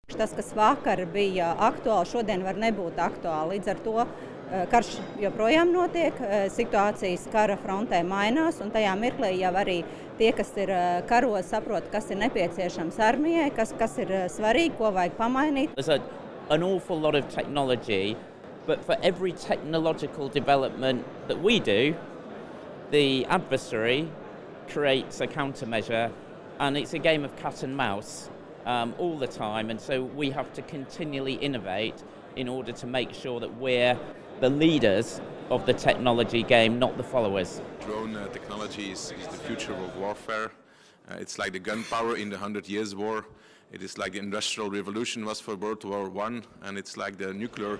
Tas, kas vakar bija aktuāli, šodien var nebūt aktuāli. Līdz ar to karš joprojām notiek, situācijas kara frontē mainās, un tajā mirklī jau arī tie, kas ir karos, saprot, kas ir nepieciešams armijai, kas ir svarīgi, ko vajag pamainīt. There's an awful lot of technology, but for every technological development that we do, the adversary creates a countermeasure, and it's a game of cat and mouse all the time, and so we have to continually innovate in order to make sure that we're the leaders of the technology game, not the followers. Drone technology is the future of warfare. It's like the gunpowder in the 100 Years' War. It is like the Industrial Revolution was for World War I, and it's like the nuclear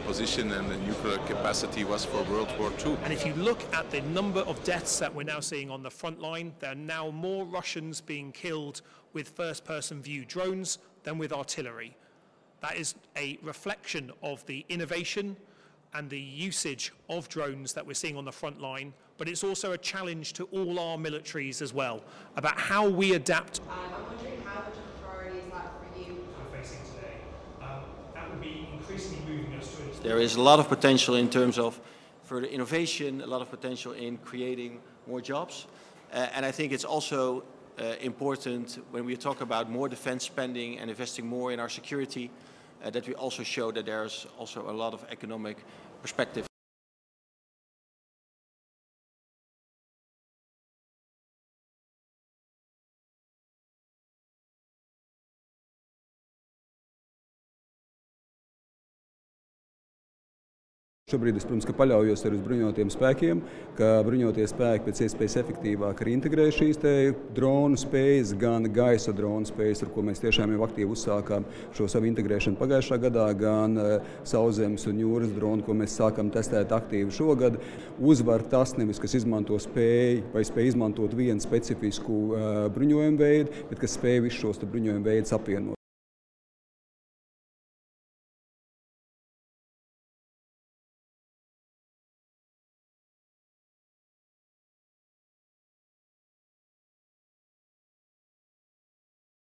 position and the nuclear capacity was for World War II. And if you look at the number of deaths that we're now seeing on the front line, there are now more Russians being killed with first-person view drones than with artillery. That is a reflection of the innovation and the usage of drones that we're seeing on the front line, but it's also a challenge to all our militaries as well, about how we adapt. I'm wondering how much of a priority is that for you? We're facing today. That would be increasingly moving us to There is a lot of potential in terms of further innovation, a lot of potential in creating more jobs. And I think it's also important when we talk about more defense spending and investing more in our security, that we also show that there's also a lot of economic perspective. Šobrīd es, protams, paļaujos arī uz bruņotajiem spēkiem, ka bruņotie spēki pēc iespējas efektīvāk arī integrē šīs dronu spējas, gan gaisa dronu spējas, ar ko mēs tiešām jau aktīvi uzsākām šo savu integrēšanu pagājušā gadā, gan sauszemes un jūras dronu, ko mēs sākam testēt aktīvi šogad. Uzvar tas nevis, kas izmanto spēju vai spēj izmantot vienu specifisku bruņojumu veidu, bet kas spēj visus šos bruņojumu veidus apvienot.